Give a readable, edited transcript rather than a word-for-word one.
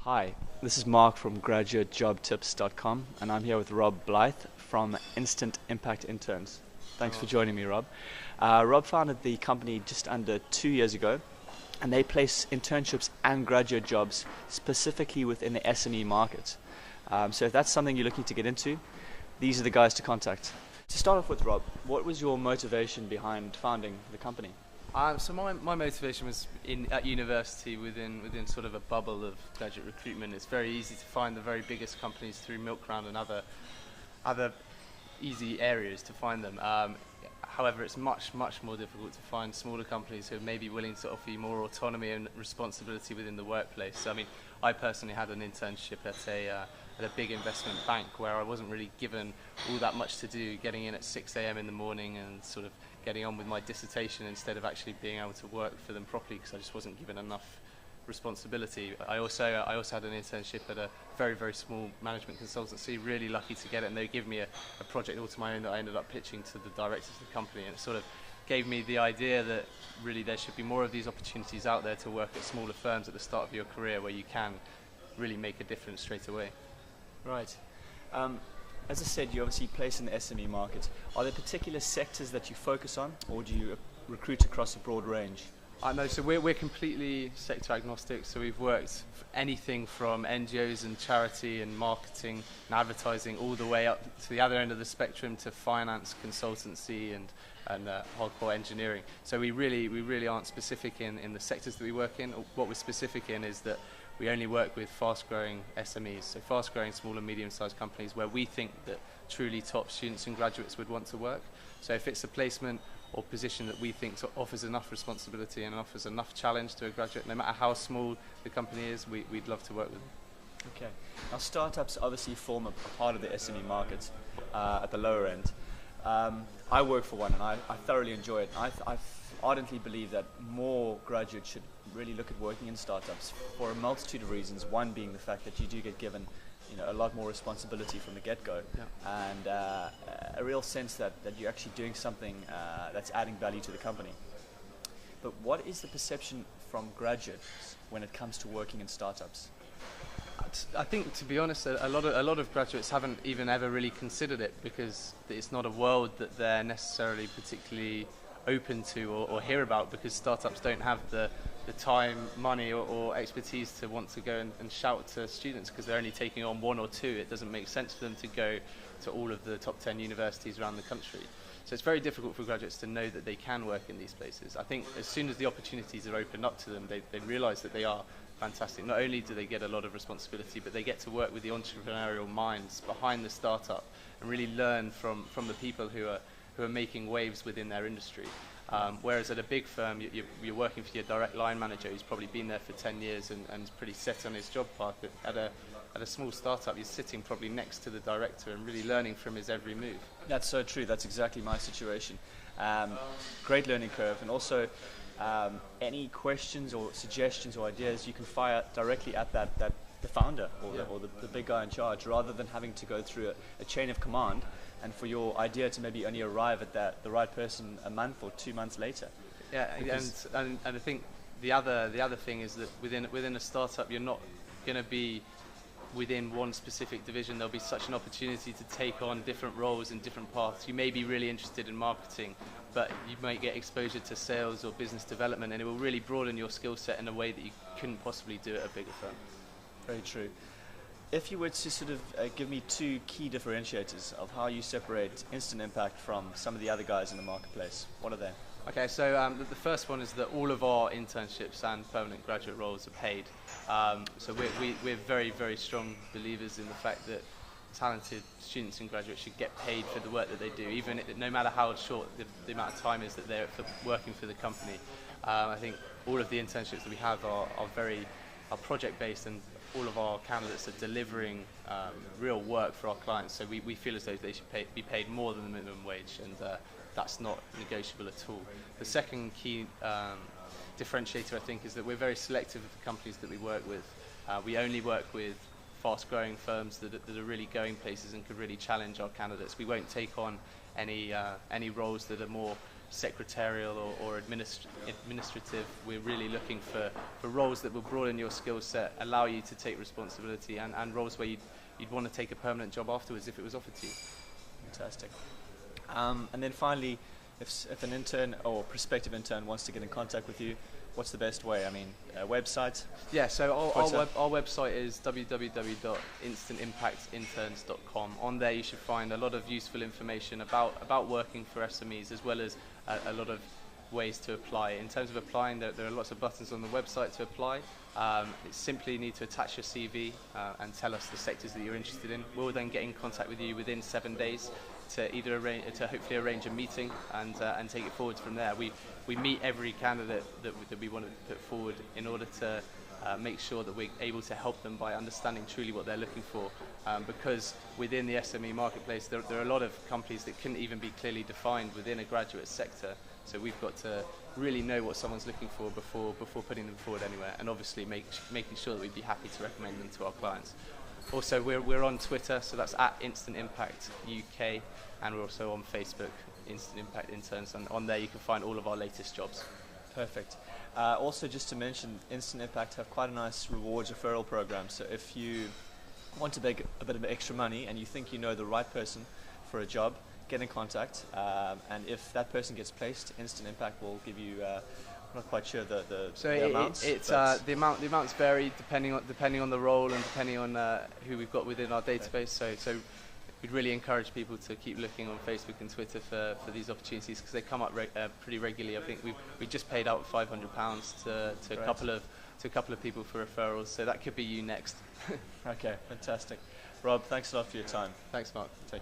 Hi, this is Mark from graduatejobtips.com, and I'm here with Rob Blythe from Instant Impact Interns. Thanks for joining me, Rob. Rob founded the company just under 2 years ago, and they place internships and graduate jobs specifically within the SME market. So if that's something you're looking to get into, these are the guys to contact. To start off with, Rob, what was your motivation behind founding the company? So my motivation was at university within sort of a bubble of graduate recruitment. It's very easy to find the very biggest companies through Milkround and other easy areas to find them. However, it's much more difficult to find smaller companies who are maybe willing to offer you more autonomy and responsibility within the workplace. So, I mean, I personally had an internship at a big investment bank where I wasn't really given all that much to do, getting in at 6 a.m. in the morning and sort of getting on with my dissertation instead of actually being able to work for them properly because I just wasn't given enough responsibility. I also had an internship at a very small management consultancy, really lucky to get it, and they gave me a project all to my own that I ended up pitching to the directors of the company, and it sort of gave me the idea that really there should be more of these opportunities out there to work at smaller firms at the start of your career where you can really make a difference straight away. Right. As I said, you obviously place in the SME market. Are there particular sectors that you focus on, or do you recruit across a broad range? No, so we're completely sector agnostic, so we've worked anything from NGOs and charity and marketing and advertising all the way up to the other end of the spectrum to finance, consultancy and hardcore engineering. So we really aren't specific in the sectors that we work in. What we're specific in is that we only work with fast-growing SMEs, so fast-growing small and medium-sized companies where we think that truly top students and graduates would want to work. So if it's a placement or position that we think offers enough responsibility and offers enough challenge to a graduate, no matter how small the company is, we'd love to work with them. Okay. Now, startups obviously form a part of the SME market at the lower end. I work for one, and I thoroughly enjoy it. I ardently believe that more graduates should really look at working in startups for a multitude of reasons. One being the fact that you do get given, a lot more responsibility from the get-go, and a real sense that you're actually doing something that's adding value to the company. But what is the perception from graduates when it comes to working in startups? I think, to be honest, a lot of graduates haven't even ever really considered it because it's not a world that they're necessarily particularly open to or hear about, because startups don't have the time, money or expertise to want to go and shout to students because they're only taking on one or two. It doesn't make sense for them to go to all of the top 10 universities around the country. So it's very difficult for graduates to know that they can work in these places. I think as soon as the opportunities are opened up to them, they realise that they are fantastic. Not only do they get a lot of responsibility, but they get to work with the entrepreneurial minds behind the startup and really learn from the people who are making waves within their industry. Whereas at a big firm, you're working for your direct line manager who's probably been there for 10 years and is pretty set on his job path. At a small startup, you're sitting probably next to the director and really learning from his every move. That's so true. That's exactly my situation. Great learning curve, and also any questions or suggestions or ideas you can fire directly at the founder or the big guy in charge, rather than having to go through a chain of command and for your idea to maybe only arrive at the right person a month or 2 months later. Yeah, and I think the other thing is that within a startup, you're not going to be within one specific division. There'll be such an opportunity to take on different roles and different paths. You may be really interested in marketing, but you might get exposure to sales or business development, and it will really broaden your skill set in a way that you couldn't possibly do at a bigger firm. Very true. If you were to sort of give me two key differentiators of how you separate Instant Impact from some of the other guys in the marketplace, what are they? Okay, so the first one is that all of our internships and permanent graduate roles are paid. So we're very strong believers in the fact that talented students and graduates should get paid for the work that they do, even no matter how short the amount of time is that they're working for the company. I think all of the internships that we have are project-based, and all of our candidates are delivering real work for our clients. So we feel as though they should be paid more than the minimum wage, and that's not negotiable at all. The second key differentiator, I think, is that we're very selective of the companies that we work with. We only work with fast-growing firms that are really going places and could really challenge our candidates. We won't take on any roles that are more secretarial or administrative. We're really looking for roles that will broaden your skill set, allow you to take responsibility, and roles where you'd want to take a permanent job afterwards if it was offered to you. Fantastic. And then finally, if an intern or prospective intern wants to get in contact with you, what's the best way? I mean, a website? Yeah, so our website is www.instantimpactinterns.com. On there you should find a lot of useful information about working for SMEs, as well as a lot of ways to apply. In terms of applying, there are lots of buttons on the website to apply. You simply need to attach your CV and tell us the sectors that you're interested in. We'll then get in contact with you within 7 days to hopefully arrange a meeting and take it forward from there. We meet every candidate that we want to put forward in order to make sure that we're able to help them by understanding truly what they're looking for. Because within the SME marketplace, there are a lot of companies that couldn't even be clearly defined within a graduate sector. So we've got to really know what someone's looking for before putting them forward anywhere, and obviously making sure that we'd be happy to recommend them to our clients. Also, we're on Twitter, so that's at Instant Impact UK, and we're also on Facebook, Instant Impact Interns, and on there you can find all of our latest jobs. Perfect. Also, just to mention, Instant Impact have quite a nice rewards referral program. So if you want to make a bit of extra money and you think you know the right person for a job, get in contact. And if that person gets placed, Instant Impact will give you. I'm not quite sure the amounts. The amounts vary depending on the role and depending on who we've got within our database. Okay. So we'd really encourage people to keep looking on Facebook and Twitter for these opportunities, because they come up pretty regularly. I think we just paid out £500 to a couple of people for referrals, so that could be you next. Okay, fantastic. Rob, thanks a lot for your time. Thanks, Mark. Take